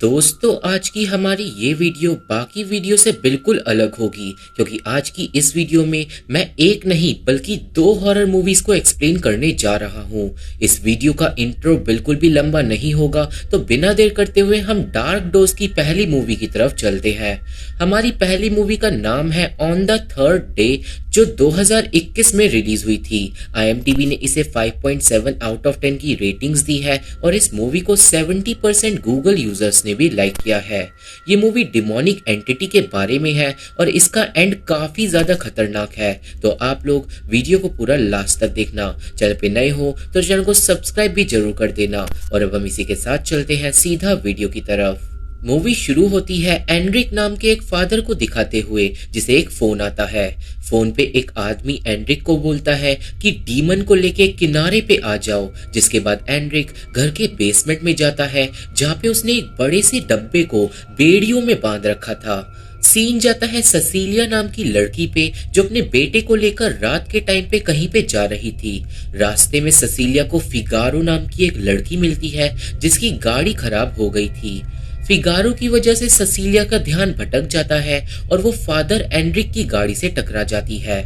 दोस्तों, आज की हमारी ये वीडियो बाकी वीडियो से बिल्कुल अलग होगी क्योंकि आज की इस वीडियो में मैं एक नहीं बल्कि दो हॉरर मूवीज को एक्सप्लेन करने जा रहा हूँ। इस वीडियो का इंट्रो बिल्कुल भी लंबा नहीं होगा, तो बिना देर करते हुए हम डार्क डोज की पहली मूवी की तरफ चलते हैं। हमारी पहली मूवी का नाम है ऑन द थर्ड डे, जो 2021 में रिलीज हुई थी। IMDb ने इसे 5.7 आउट ऑफ 10 की रेटिंग्स दी है और इस मूवी को 70% गूगल यूजर्स ने भी लाइक किया है। ये मूवी डिमोनिक एंटिटी के बारे में है और इसका एंड काफी ज्यादा खतरनाक है, तो आप लोग वीडियो को पूरा लास्ट तक देखना। चैनल पे नए हो तो चैनल को सब्सक्राइब भी जरूर कर देना। और अब हम इसी के साथ चलते हैं सीधा वीडियो की तरफ। मूवी शुरू होती है एंड्रिक नाम के एक फादर को दिखाते हुए, जिसे एक फोन आता है। फोन पे एक आदमी एंड्रिक को बोलता है कि डीमन को लेके किनारे पे आ जाओ, जिसके बाद एंड्रिक घर के बेसमेंट में जाता है जहाँ पे उसने एक बड़े से डब्बे को बेड़ियों में बांध रखा था। सीन जाता है ससीलिया नाम की लड़की पे, जो अपने बेटे को लेकर रात के टाइम पे कहीं पे जा रही थी। रास्ते में ससीलिया को फिगारो नाम की एक लड़की मिलती है जिसकी गाड़ी खराब हो गई थी। फिगारो की वजह से ससीलिया का ध्यान भटक जाता है और वो फादर एंड्रिक की गाड़ी से टकरा जाती है।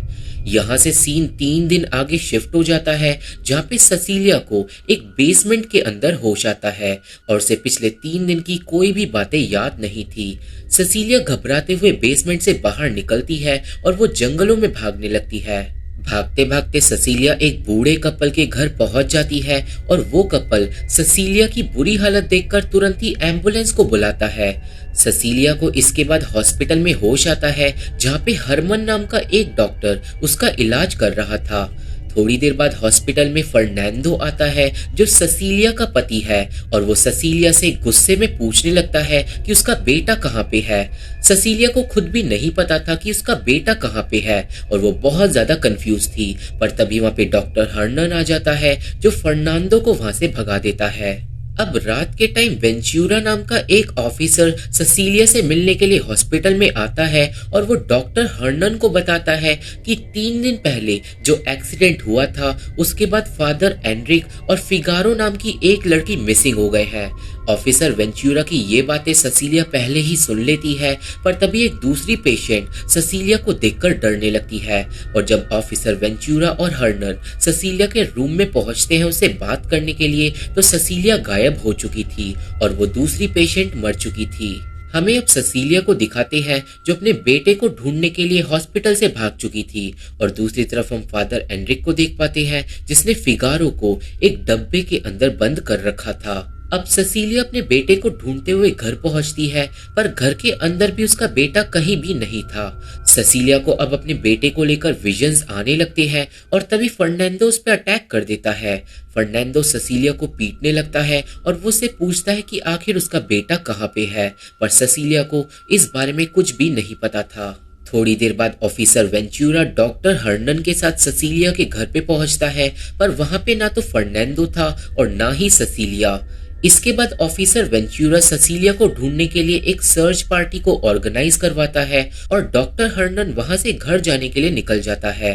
यहाँ से सीन 3 दिन आगे शिफ्ट हो जाता है, जहाँ पे ससीलिया को एक बेसमेंट के अंदर होश आता है और उसे पिछले 3 दिन की कोई भी बातें याद नहीं थी। ससीलिया घबराते हुए बेसमेंट से बाहर निकलती है और वो जंगलों में भागने लगती है। भागते भागते ससीलिया एक बूढ़े कपल के घर पहुंच जाती है और वो कपल ससीलिया की बुरी हालत देखकर तुरंत ही एम्बुलेंस को बुलाता है। ससीलिया को इसके बाद हॉस्पिटल में होश आता है, जहाँ पे हरमन नाम का एक डॉक्टर उसका इलाज कर रहा था। थोड़ी देर बाद हॉस्पिटल में फर्नांडो आता है, जो ससीलिया का पति है, और वो ससीलिया से गुस्से में पूछने लगता है कि उसका बेटा कहाँ पे है। ससीलिया को खुद भी नहीं पता था कि उसका बेटा कहाँ पे है और वो बहुत ज्यादा कंफ्यूज थी। पर तभी वहाँ पे डॉक्टर हर्नन आ जाता है, जो फर्नांडो को वहाँ से भगा देता है। अब रात के टाइम वेंचूरा नाम का एक ऑफिसर ससीलिया से मिलने के लिए हॉस्पिटल में आता है और वो डॉक्टर हर्नन को बताता है कि 3 दिन पहले जो एक्सीडेंट हुआ था, उसके बाद फादर एंड्रिक और फिगारो नाम की एक लड़की मिसिंग हो गए हैं। ऑफिसर वेंचूरा की ये बातें ससीलिया पहले ही सुन लेती है, पर तभी एक दूसरी पेशेंट ससीलिया को देखकर डरने लगती है और जब ऑफिसर वेंचूरा और हर्नन ससीलिया के रूम में पहुंचते हैं उससे बात करने के लिए, तो ससीलिया गायब हो चुकी थी और वो दूसरी पेशेंट मर चुकी थी। हमें अब ससीलिया को दिखाते हैं, जो अपने बेटे को ढूंढने के लिए हॉस्पिटल से भाग चुकी थी, और दूसरी तरफ हम फादर एंड्रिक को देख पाते हैं, जिसने फिगारो को एक डब्बे के अंदर बंद कर रखा था। अब ससीलिया अपने बेटे को ढूंढते हुए घर पहुंचती है, पर घर के अंदर भी उसका बेटा कहीं भी नहीं था। ससीलिया को अब अपने बेटे को लेकर विजन्स आने लगते हैं और तभी फर्नांडो उस पर अटैक कर देता है। फर्नांडो ससीलिया को पीटने लगता है और वो उससे पूछता है कि आखिर उसका बेटा कहाँ पे है, पर ससीलिया को इस बारे में कुछ भी नहीं पता था। थोड़ी देर बाद ऑफिसर वेंचूरा डॉक्टर हर्नन के साथ ससीलिया के घर पे पहुंचता है, पर वहां पे ना तो फर्नांडो था और ना ही ससीलिया। इसके बाद ऑफिसर वेंचूरा ससीलिया को ढूंढने के लिए एक सर्च पार्टी को ऑर्गेनाइज करवाता है और डॉक्टर हर्नन वहां से घर जाने के लिए निकल जाता है।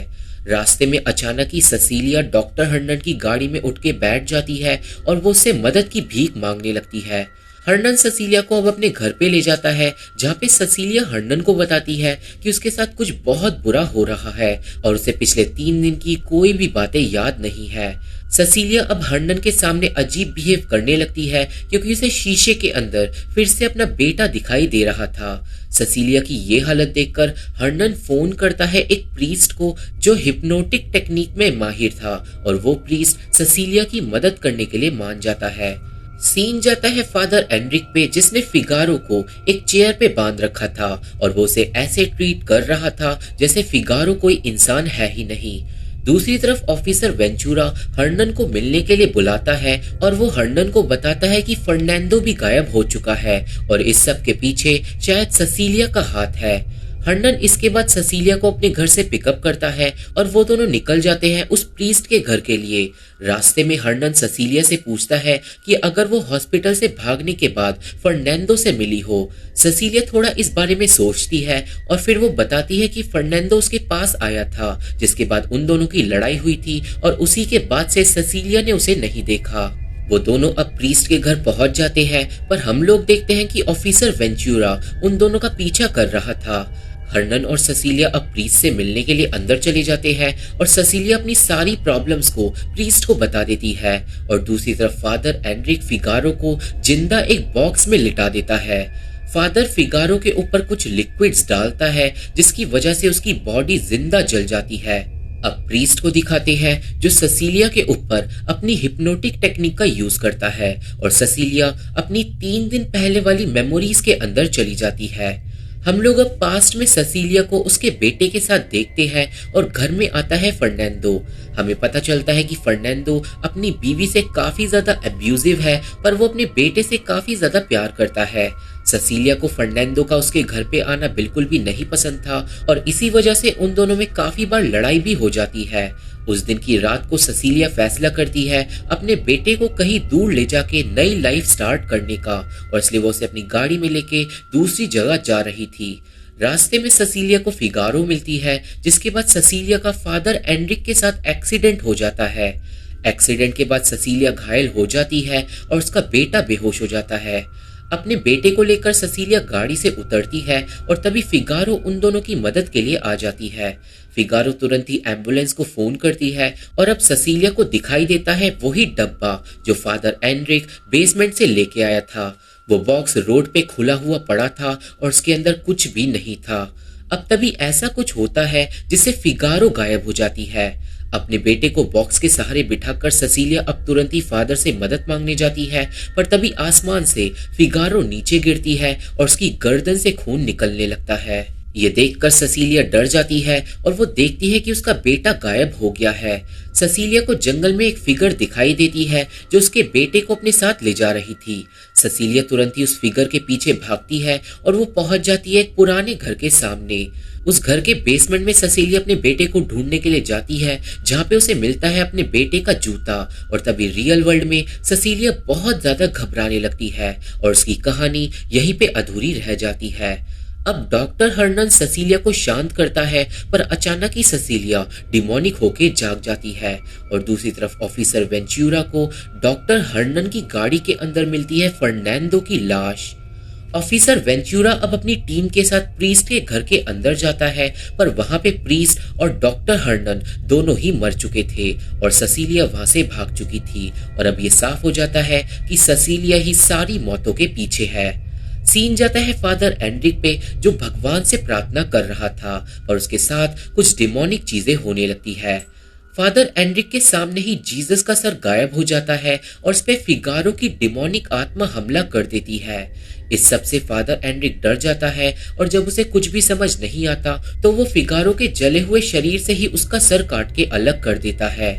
रास्ते में अचानक ही ससीलिया डॉक्टर हर्नन की गाड़ी में उठ के बैठ जाती है और वो उससे मदद की भीख मांगने लगती है। हर्नन ससीलिया को अब अपने घर पे ले जाता है, जहाँ पे ससीलिया हर्नन को बताती है कि उसके साथ कुछ बहुत बुरा हो रहा है और उसे पिछले 3 दिन की कोई भी बातें याद नहीं है। ससीलिया अब हर्नन के सामने अजीब बिहेव करने लगती है क्योंकि उसे शीशे के अंदर फिर से अपना बेटा दिखाई दे रहा था। ससीलिया की ये हालत देखकर हर्नन फोन करता है एक प्रीस्ट को, जो हिप्नोटिक टेक्निक में माहिर था, और वो प्रीस्ट ससीलिया की मदद करने के लिए मान जाता है। सीन जाता है फादर एंड्रिक पे, जिसने फिगारो को एक चेयर पे बांध रखा था और वो उसे ऐसे ट्रीट कर रहा था जैसे फिगारो कोई इंसान है ही नहीं। दूसरी तरफ ऑफिसर वेंचूरा हर्नन को मिलने के लिए बुलाता है और वो हर्नन को बताता है कि फर्नांडो भी गायब हो चुका है और इस सब के पीछे शायद ससीलिया का हाथ है। हर्नन इसके बाद ससीलिया को अपने घर से पिकअप करता है और वो दोनों निकल जाते हैं उस प्रीस्ट के घर के लिए। रास्ते में हर्नन ससीलिया से पूछता है कि अगर वो हॉस्पिटल से भागने के बाद फर्नांडो से मिली हो। ससीलिया थोड़ा इस बारे में सोचती है और फिर वो बताती है कि फर्नांडो उसके पास आया था, जिसके बाद उन दोनों की लड़ाई हुई थी और उसी के बाद से ससीलिया ने उसे नहीं देखा। वो दोनों अब प्रीस्ट के घर पहुंच जाते हैं, पर हम लोग देखते हैं कि ऑफिसर वेंचुरा उन दोनों का पीछा कर रहा था। हर्नन और ससीलिया अब प्रीस्ट से मिलने के लिए अंदर चले जाते हैं और ससीलिया अपनी सारी प्रॉब्लम्स को प्रीस्ट को बता देती है और दूसरी तरफ फादर एंड्रिक फिगारो को जिंदा एक बॉक्स में लिटा देता है। फादर फिगारो के ऊपर कुछ लिक्विड्स डालता है जिसकी वजह से उसकी बॉडी जिंदा जल जाती है। अब प्रीस्ट को दिखाते हैं जो ससीलिया के ऊपर अपनी हिप्नोटिक टेक्निक का यूज करता है और ससीलिया अपनी 3 दिन पहले वाली मेमोरीज के अंदर चली जाती है। हम लोग अब पास्ट में ससीलिया को उसके बेटे के साथ देखते हैं और घर में आता है फर्नांडो। हमें पता चलता है कि फर्नांडो अपनी बीवी से काफी ज्यादा अब्यूजिव है, पर वो अपने बेटे से काफी ज्यादा प्यार करता है। ससीलिया को फर्नांडो का उसके घर पे आना बिल्कुल भी नहीं पसंद था और इसी वजह से उन दोनों में काफी बार लड़ाई भी हो जाती है। उस दिन की रात को ससीलिया फैसला करती है अपने बेटे को कहीं दूर ले जाके नई लाइफ स्टार्ट करने का और इसलिए वो उसे अपनी गाड़ी में लेके दूसरी जगह जा रही थी। रास्ते में ससीलिया को फिगारो मिलती है, जिसके बाद ससीलिया का फादर एंड्रिक के साथ एक्सीडेंट हो जाता है। एक्सीडेंट के बाद ससीलिया घायल हो जाती है और उसका बेटा बेहोश हो जाता है। अपने बेटे को लेकर ससीलिया गाड़ी से उतरती है और तभी फिगारो उन दोनों की मदद के लिए आ जाती है। फिगारो तुरंत ही एम्बुलेंस को फोन करती है और अब ससीलिया को दिखाई देता है वही डब्बा जो फादर एंड्रिक बेसमेंट से लेके आया था। वो बॉक्स रोड पे खुला हुआ पड़ा था और उसके अंदर कुछ भी नहीं था। अब तभी ऐसा कुछ होता है जिससे फिगारो गायब हो जाती है। अपने बेटे को बॉक्स के सहारे बिठाकर ससीलिया अब तुरंत ही फादर से मदद मांगने जाती है, पर तभी आसमान से फिगारो नीचे गिरती है और उसकी गर्दन से खून निकलने लगता है। ये देखकर ससीलिया डर जाती है और वो देखती है कि उसका बेटा गायब हो गया है। ससीलिया को जंगल में एक फिगर दिखाई देती है जो उसके बेटे को अपने साथ ले जा रही थी। ससीलिया तुरंत ही उस फिगर के पीछे भागती है और वो पहुंच जाती है एक पुराने घर के सामने। उस घर के बेसमेंट में ससीलिया अपने बेटे को ढूंढने के लिए जाती है, जहाँ पे उसे मिलता है अपने बेटे का जूता। और तभी रियल वर्ल्ड में ससीलिया बहुत ज्यादा घबराने लगती है और उसकी कहानी यहीं पे अधूरी रह जाती है। अब डॉक्टर हर्नन ससीलिया को शांत करता है, पर अचानक ही ससीलिया डिमोनिक होके जाग जाती है और दूसरी तरफ ऑफिसर वेंचुरा को डॉक्टर हर्नन की गाड़ी के अंदर मिलती है फर्नांडो की लाश। ऑफिसर वेंचुरा अब अपनी टीम के साथ प्रीस्ट के घर के अंदर जाता है, पर वहां पे प्रीस्ट और डॉक्टर हर्नन दोनों ही मर चुके थे और ससीलिया वहां से भाग चुकी थी। और अब ये साफ हो जाता है कि ससीलिया ही सारी मौतों के पीछे है। सीन जाता है फादर एंड्रिक पे, जो भगवान से प्रार्थना कर रहा था और उसके साथ कुछ डिमोनिक चीजें होने लगती है। फादर एंड्रिक के सामने ही जीसस का सर गायब हो जाता है और उस पे फिगारो की डिमोनिक आत्मा हमला कर देती है। इस सब से फादर एंड्रिक डर जाता है और जब उसे कुछ भी समझ नहीं आता तो वो फिगारो के जले हुए शरीर से ही उसका सर काट के अलग कर देता है।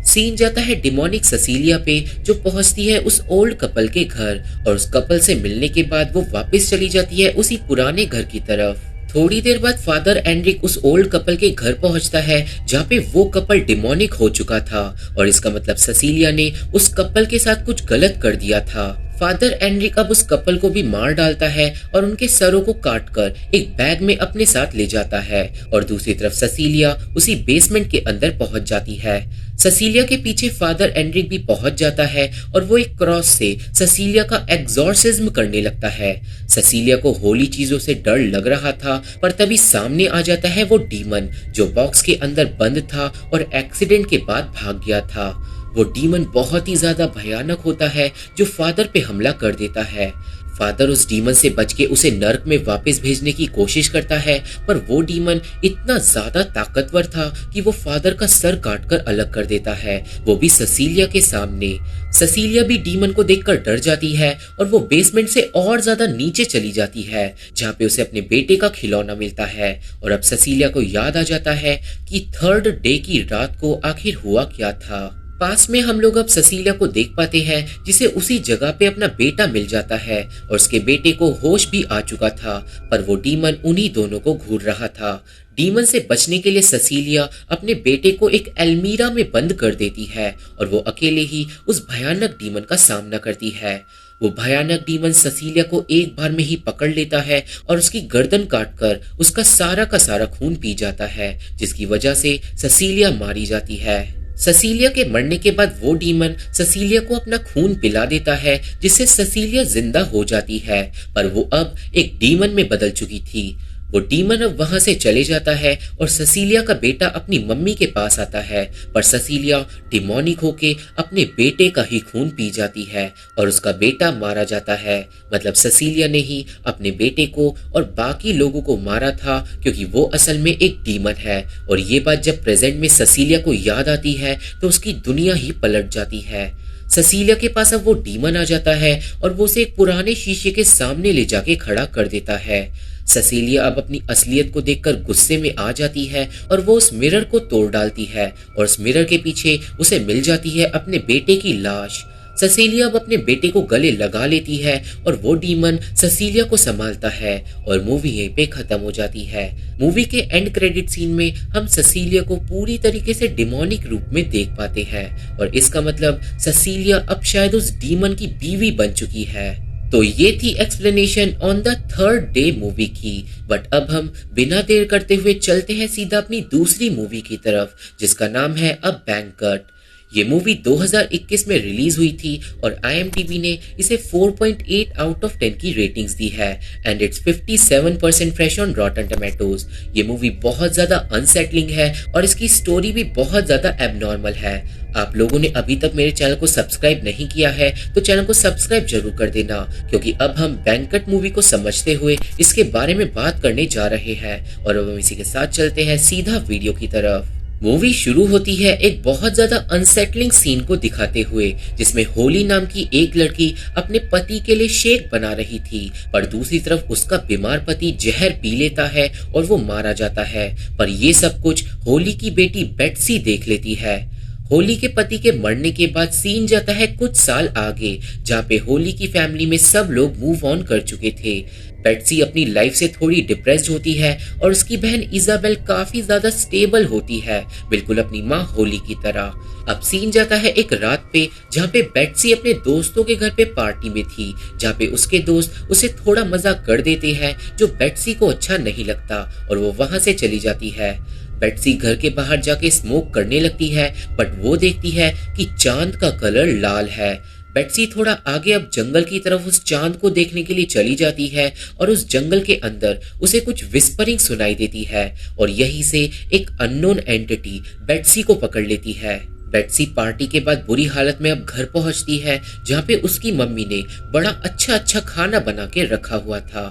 सीन जाता है डिमोनिक ससीलिया पे, जो पहुंचती है उस ओल्ड कपल के घर और उस कपल से मिलने के बाद वो वापस चली जाती है उसी पुराने घर की तरफ। थोड़ी देर बाद फादर एंड्रिक उस ओल्ड कपल के घर पहुंचता है, जहाँ पे वो कपल डिमोनिक हो चुका था और इसका मतलब ससीलिया ने उस कपल के साथ कुछ गलत कर दिया था। फादर एंड्रिक अब उस कपल को भी मार डालता है और उनके सरों को काटकर एक बैग में अपने साथ ले जाता है और दूसरी तरफ ससीलिया उसी बेसमेंट के अंदर पहुंच जाती है। ससीलिया के पीछे फादर एंड्रिक भी पहुंच जाता है और वो एक क्रॉस से ससीलिया का एग्जॉर्सिज्म करने लगता है। ससीलिया को होली चीजों से डर लग रहा था, पर तभी सामने आ जाता है वो डीमन जो बॉक्स के अंदर बंद था और एक्सीडेंट के बाद भाग गया था। वो डीमन बहुत ही ज्यादा भयानक होता है जो फादर पे हमला कर देता है। फादर उस डीमन से बच के उसे नर्क में वापस भेजने की कोशिश करता है, पर वो डीमन इतना ज्यादा ताकतवर था कि वो फादर का सर काटकर अलग कर देता है, वो भी ससीलिया के सामने। ससीलिया भी डीमन को देखकर डर जाती है और वो बेसमेंट से और ज्यादा नीचे चली जाती है, जहाँ पे उसे अपने बेटे का खिलौना मिलता है। और अब ससीलिया को याद आ जाता है कि 3rd डे की रात को आखिर हुआ क्या था। पास में हम लोग अब ससीलिया को देख पाते हैं, जिसे उसी जगह पे अपना बेटा मिल जाता है और उसके बेटे को होश भी आ चुका था, पर वो डीमन उन्हीं दोनों को घूर रहा था। डीमन से बचने के लिए ससीलिया अपने बेटे को एक अलमीरा में बंद कर देती है और वो अकेले ही उस भयानक डीमन का सामना करती है। वो भयानक डीमन ससीलिया को एक बार में ही पकड़ लेता है और उसकी गर्दन काटकर उसका सारा का सारा खून पी जाता है, जिसकी वजह से ससीलिया मारी जाती है। ससीलिया के मरने के बाद वो डीमन ससीलिया को अपना खून पिला देता है, जिससे ससीलिया जिंदा हो जाती है, पर वो अब एक डीमन में बदल चुकी थी। वो डीमन अब वहां से चले जाता है और ससीलिया का बेटा अपनी मम्मी के पास आता है, पर ससीलिया डिमोनिक होके अपने बेटे का ही खून पी जाती है और उसका बेटा मारा जाता है। मतलब ससीलिया ने ही अपने बेटे को और बाकी लोगों को मारा था, क्योंकि वो असल में एक डीमन है। और ये बात जब प्रेजेंट में ससीलिया को याद आती है तो उसकी दुनिया ही पलट जाती है। ससीलिया के पास अब वो डीमन आ जाता है और वो उसे एक पुराने शीशे के सामने ले जाके खड़ा कर देता है। ससीलिया अब अपनी असलियत को देखकर गुस्से में आ जाती है और वो उस मिरर को तोड़ डालती है और उस मिरर के पीछे उसे मिल जाती है अपने बेटे की लाश। ससीलिया अब अपने बेटे को गले लगा लेती है और वो डीमन ससीलिया को संभालता है और मूवी यहीं पे खत्म हो जाती है। मूवी के एंड क्रेडिट सीन में हम ससीलिया को पूरी तरीके से डिमोनिक रूप में देख पाते हैं और इसका मतलब ससीलिया अब शायद उस डीमन की बीवी बन चुकी है। तो ये थी explanation on the third day movie की। बट अब हम बिना देर करते हुए चलते हैं सीधा अपनी दूसरी मूवी की तरफ, जिसका नाम है अ बैंकट। ये मूवी 2021 में रिलीज हुई थी और IMDb ने इसे 4.8 आउट ऑफ 10 की रेटिंग्स दी है and it's 57% fresh on रॉटन tomatoes. ये मूवी बहुत ज्यादा अनसेटलिंग है और इसकी स्टोरी भी बहुत ज्यादा एबनॉर्मल है। आप लोगों ने अभी तक मेरे चैनल को सब्सक्राइब नहीं किया है तो चैनल को सब्सक्राइब जरूर कर देना, क्योंकि अब हम बैंकट मूवी को समझते हुए इसके बारे में बात करने जा रहे हैं। और अब हम इसी के साथ चलते हैं सीधा वीडियो की तरफ। मूवी शुरू होती है एक बहुत ज्यादा अनसेटलिंग सीन को दिखाते हुए, जिसमें होली नाम की एक लड़की अपने पति के लिए शेक बना रही थी, पर दूसरी तरफ उसका बीमार पति जहर पी लेता है और वो मारा जाता है। पर ये सब कुछ होली की बेटी बेट्सी देख लेती है। होली के पति के मरने के बाद सीन जाता है कुछ साल आगे, जहाँ पे होली की फैमिली में सब लोग मूव ऑन कर चुके थे। बेट्सी अपनी लाइफ से थोड़ी डिप्रेस्ड होती है और उसकी बहन इजाबेल काफी ज्यादा स्टेबल होती है, बिल्कुल अपनी माँ होली की तरह। अब सीन जाता है एक रात पे, जहाँ पे बेट्सी अपने दोस्तों के घर पे पार्टी में थी, जहाँ पे उसके दोस्त उसे थोड़ा मजाक कर देते हैं जो बेट्सी को अच्छा नहीं लगता और वो वहां से चली जाती है। बेट्सी घर के बाहर जाके स्मोक करने लगती है, बट वो देखती है कि चांद का कलर लाल है। बेट्सी थोड़ा आगे अब जंगल की तरफ उस चांद को देखने के लिए चली जाती है और उस जंगल के अंदर उसे कुछ विस्परिंग सुनाई देती है और यहीं से एक अननोन एंटिटी बेट्सी को पकड़ लेती है। बेट्सी पार्टी के बाद बुरी हालत में अब घर पहुंचती है, जहाँ पे उसकी मम्मी ने बड़ा अच्छा खाना बना के रखा हुआ था।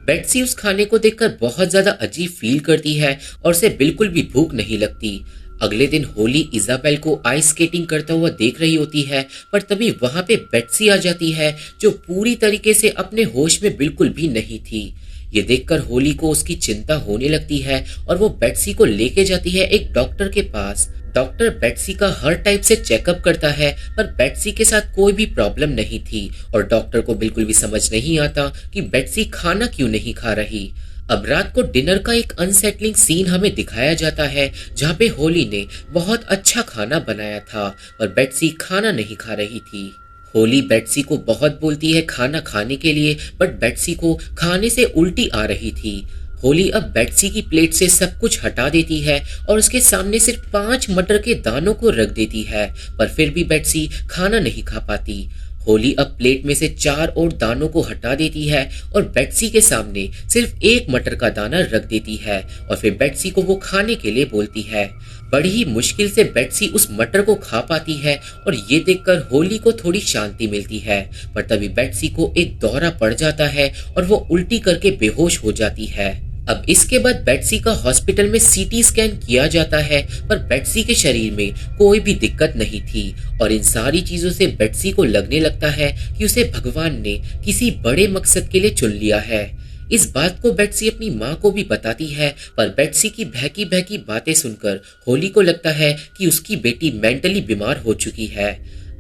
बेट्सी उस खाने को देखकर बहुत ज्यादा अजीब फील करती है और उसे बिल्कुल भी भूख नहीं लगती। अगले दिन होली इजाबेल को आइस स्केटिंग करता हुआ देख रही होती है, पर तभी वहां पे बेट्सी आ जाती है जो पूरी तरीके से अपने होश में बिल्कुल भी नहीं थी। ये देखकर होली को उसकी चिंता होने लगती है और वो बेट्सी को लेके जाती है एक डॉक्टर के पास। डॉक्टर बेट्सी का हर टाइप से चेकअप करता है, पर बेट्सी के साथ कोई भी प्रॉब्लम नहीं थी और डॉक्टर को बिल्कुल भी समझ नहीं आता कि बेट्सी खाना क्यों नहीं खा रही। अब रात को डिनर का एक अनसेटलिंग सीन हमें दिखाया जाता है, जहाँ पे होली ने बहुत अच्छा खाना बनाया था और बेट्सी खाना नहीं खा रही थी। होली बेट्सी को बहुत बोलती है खाना खाने के लिए, बट बेट्सी को खाने से उल्टी आ रही थी। होली अब बेट्सी की प्लेट से सब कुछ हटा देती है और उसके सामने सिर्फ 5 मटर के दानों को रख देती है, पर फिर भी बेट्सी खाना नहीं खा पाती। होली अब प्लेट में से 4 और दानों को हटा देती है और बेट्सी के सामने सिर्फ 1 मटर का दाना रख देती है और फिर बेट्सी को वो खाने के लिए बोलती है। बड़ी ही मुश्किल से बेट्सी उस मटर को खा पाती है और ये देखकर होली को थोड़ी शांति मिलती है, पर तभी बेट्सी को एक दौरा पड़ जाता है और वो उल्टी करके बेहोश हो जाती है। अब इसके बाद बेट्सी का हॉस्पिटल में सीटी स्कैन किया जाता है, पर बेट्सी के शरीर में कोई भी दिक्कत नहीं थी और इन सारी चीजों से बेट्सी को लगने लगता है कि उसे भगवान ने किसी बड़े मकसद के लिए चुन लिया है। इस बात को बेट्सी अपनी माँ को भी बताती है, पर बेट्सी की बहकी बहकी बातें सुनकर होली को लगता है कि उसकी बेटी मेंटली बीमार हो चुकी है।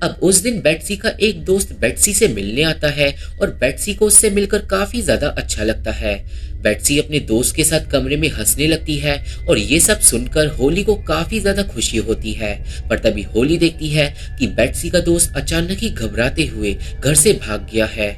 अब उस दिन बेट्सी का एक दोस्त बेट्सी से मिलने आता है और बेट्सी को उससे मिलकर काफी ज्यादा अच्छा लगता है। बेट्सी अपने दोस्त के साथ कमरे में हंसने लगती है और ये सब सुनकर होली को काफी ज्यादा खुशी होती है, पर तभी होली देखती है कि बेट्सी का दोस्त अचानक ही घबराते हुए घर से भाग गया है।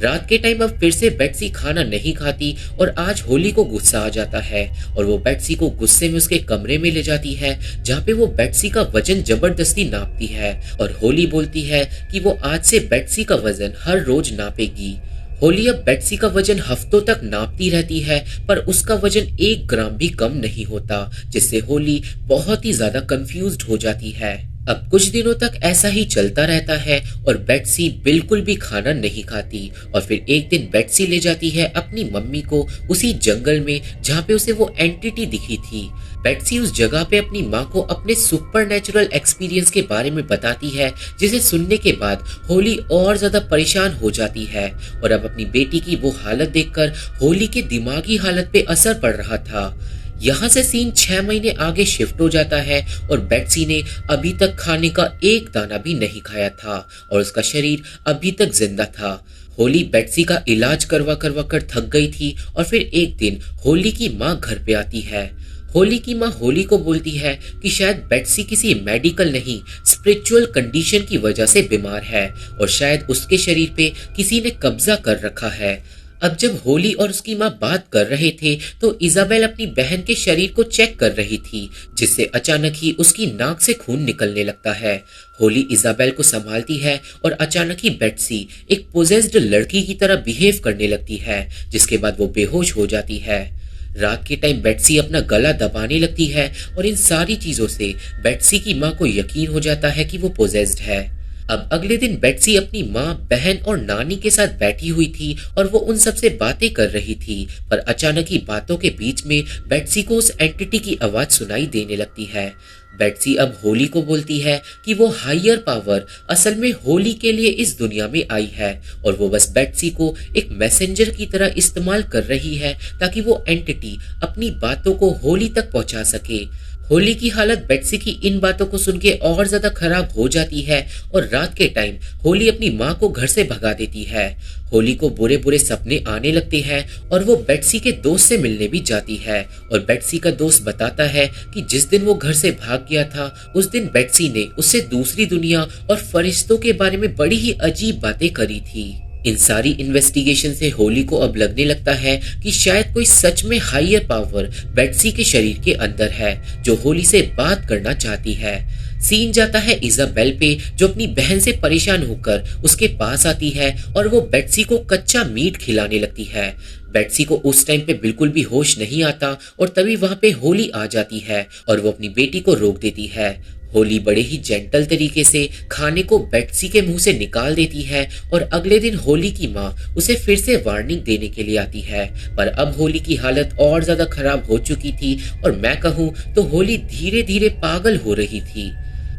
रात के टाइम अब फिर से बेट्सी खाना नहीं खाती और आज होली को गुस्सा आ जाता है और वो बेट्सी को गुस्से में उसके कमरे में ले जाती है, जहाँ पे वो बेट्सी का वजन जबरदस्ती नापती है और होली बोलती है कि वो आज से बेट्सी का वजन हर रोज नापेगी। होली अब बेट्सी का वजन हफ्तों तक नापती रहती है पर उसका वजन 1 ग्राम भी कम नहीं होता, जिससे होली बहुत ही ज्यादा कंफ्यूज्ड हो जाती है। अब कुछ दिनों तक ऐसा ही चलता रहता है और बेट्सी बिल्कुल भी खाना नहीं खाती और फिर एक दिन बेट्सी ले जाती है अपनी मम्मी को उसी जंगल में जहाँ पे उसे वो एंटिटी दिखी थी। बेट्सी उस जगह पे अपनी माँ को अपने सुपरनैचुरल एक्सपीरियंस के बारे में बताती है, जिसे सुनने के बाद होली और ज्यादा परेशान हो जाती है और अब अपनी बेटी की वो हालत देखकर होली के दिमागी हालत पे असर पड़ रहा था। यहाँ से सीन 6 महीने आगे शिफ्ट हो जाता है और बेट्सी ने अभी तक खाने का एक दाना भी नहीं खाया था और उसका शरीर अभी तक जिंदा था। होली बेट्सी का इलाज करवा करवा कर थक गई थी और फिर एक दिन होली की माँ घर पे आती है। होली की माँ होली को बोलती है कि शायद बेट्सी किसी मेडिकल नहीं स्पिरिचुअल कंडीशन की वजह से बीमार है और शायद उसके शरीर पे किसी ने कब्जा कर रखा है। अब जब होली और उसकी माँ बात कर रहे थे तो इजाबेल अपनी बहन के शरीर को चेक कर रही थी, जिससे अचानक ही उसकी नाक से खून निकलने लगता है। होली इजाबेल को संभालती है और अचानक ही बेट्सी एक पोजेस्ड लड़की की तरह बिहेव करने लगती है, जिसके बाद वो बेहोश हो जाती है। रात के टाइम बेट्सी अपना गला दबाने लगती है और इन सारी चीजों से बेट्सी की माँ को यकीन हो जाता है कि वो पोजेस्ड है। अब अगले दिन बेट्सी अपनी माँ, बहन और नानी के साथ बैठी हुई थी और वो उन सब से बातें कर रही थी, पर अचानक ही बातों के बीच में बेट्सी को उस एंटिटी की आवाज सुनाई देने लगती है। बेट्सी अब होली को बोलती है कि वो हायर पावर असल में होली के लिए इस दुनिया में आई है और वो बस बेट्सी को एक मैसेंजर की तरह इस्तेमाल कर रही है ताकि वो एंटिटी अपनी बातों को होली तक पहुंचा सके। होली की हालत बेट्सी की इन बातों को सुन के और ज्यादा खराब हो जाती है और रात के टाइम होली अपनी माँ को घर से भगा देती है। होली को बुरे बुरे सपने आने लगते हैं और वो बेट्सी के दोस्त से मिलने भी जाती है और बेट्सी का दोस्त बताता है कि जिस दिन वो घर से भाग गया था उस दिन बेट्सी ने उससे दूसरी दुनिया और फरिश्तों के बारे में बड़ी ही अजीब बातें करी थी। इन सारी इन्वेस्टिगेशन से होली को अब लगने लगता है कि शायद कोई सच में हायर पावर बेट्सी के शरीर के अंदर है जो होली से बात करना चाहती है। सीन जाता है इजाबेल पे, जो अपनी बहन से परेशान होकर उसके पास आती है और वो बेट्सी को कच्चा मीट खिलाने लगती है। बेट्सी को उस टाइम पे बिल्कुल भी होश नहीं आता और तभी वहां पे होली आ जाती है और वो अपनी बेटी को रोक देती है। होली बड़े ही जेंटल तरीके से खाने को बेट्सी के मुंह से निकाल देती है और अगले दिन होली की माँ उसे फिर से वार्निंग देने के लिए आती है, पर अब होली की हालत और ज्यादा खराब हो चुकी थी और मैं कहूँ तो होली धीरे धीरे पागल हो रही थी।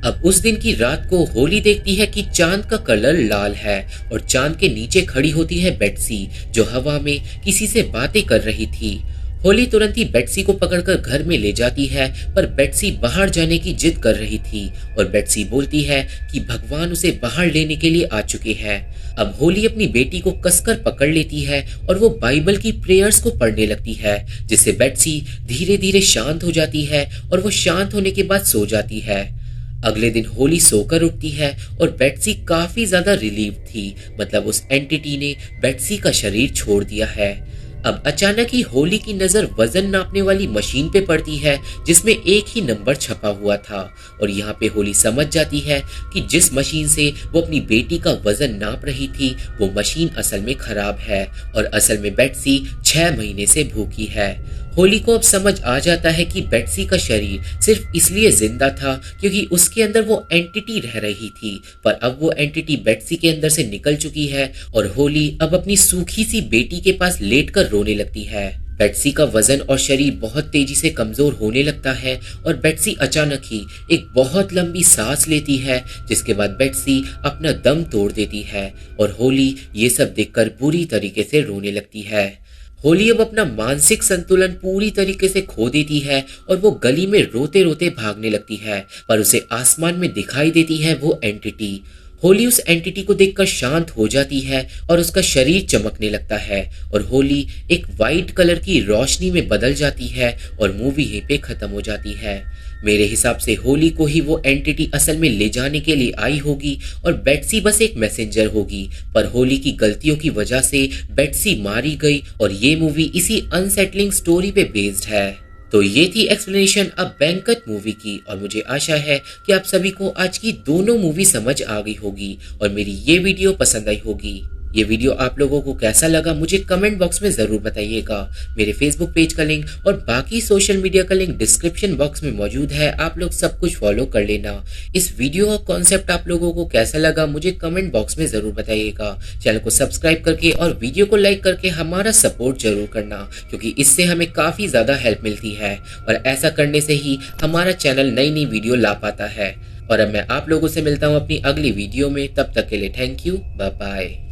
अब उस दिन की रात को होली देखती है कि चांद का कलर लाल है और चांद के नीचे खड़ी होती है बेट्सी, जो हवा में किसी से बातें कर रही थी। होली तुरंत ही बेट्सी को पकड़कर घर में ले जाती है, पर बेट्सी बाहर जाने की जिद कर रही थी और बेट्सी बोलती है कि भगवान उसे बाहर लेने के लिए आ चुके हैं। अब होली अपनी बेटी को कसकर पकड़ लेती है और वो बाइबल की प्रेयर्स को पढ़ने लगती है, जिससे बेट्सी धीरे धीरे शांत हो जाती है और वो शांत होने के बाद सो जाती है। अगले दिन होली सोकर उठती है और बेट्सी काफी ज्यादा रिलीव थी, मतलब उस एंटिटी ने बेट्सी का शरीर छोड़ दिया है। अब अचानक ही होली की नजर वजन नापने वाली मशीन पे पड़ती है, जिसमें एक ही नंबर छपा हुआ था और यहाँ पे होली समझ जाती है कि जिस मशीन से वो अपनी बेटी का वजन नाप रही थी वो मशीन असल में खराब है और असल में बेट्सी 6 महीने से भूखी है। होली को अब समझ आ जाता है कि बेट्सी का शरीर सिर्फ इसलिए जिंदा था क्योंकि उसके अंदर वो एंटिटी रह रही थी, पर अब वो एंटिटी बेट्सी के अंदर से निकल चुकी है और होली अब अपनी सूखी सी बेटी के पास लेटकर रोने लगती है। बेट्सी का वजन और शरीर बहुत तेजी से कमजोर होने लगता है और बेट्सी अचानक ही एक बहुत लंबी सांस लेती है, जिसके बाद बेट्सी अपना दम तोड़ देती है और होली ये सब देखकर बुरी तरीके से रोने लगती है। होली अब अपना मानसिक संतुलन पूरी तरीके से खो देती है और वो गली में रोते रोते भागने लगती है, पर उसे आसमान में दिखाई देती है वो एंटिटी। होली उस एंटिटी को देखकर शांत हो जाती है और उसका शरीर चमकने लगता है और होली एक वाइट कलर की रोशनी में बदल जाती है और मूवी यहीं पे खत्म हो जाती है। मेरे हिसाब से होली को ही वो एंटिटी असल में ले जाने के लिए आई होगी और बेट्सी बस एक मैसेंजर होगी, पर होली की गलतियों की वजह से बेट्सी मारी गई और ये मूवी इसी अनसेटलिंग स्टोरी पे बेस्ड है। तो ये थी एक्सप्लेनेशन अब बैंकट मूवी की और मुझे आशा है कि आप सभी को आज की दोनों मूवी समझ आ गई होगी और मेरी ये वीडियो पसंद आई होगी। ये वीडियो आप लोगों को कैसा लगा मुझे कमेंट बॉक्स में जरूर बताइएगा। मेरे फेसबुक पेज का लिंक और बाकी सोशल मीडिया का लिंक डिस्क्रिप्शन बॉक्स में मौजूद है, आप लोग सब कुछ फॉलो कर लेना। इस वीडियो का कॉन्सेप्ट आप लोगों को कैसा लगा मुझे कमेंट बॉक्स में जरूर बताइएगा। चैनल को सब्सक्राइब करके और वीडियो को लाइक करके हमारा सपोर्ट जरूर करना, क्योंकि इससे हमें काफी ज्यादा हेल्प मिलती है और ऐसा करने से ही हमारा चैनल नई नई वीडियो ला पाता है। और अब मैं आप लोगों से मिलता हूँ अपनी अगली वीडियो में, तब तक के लिए थैंक यू, बाय बाय।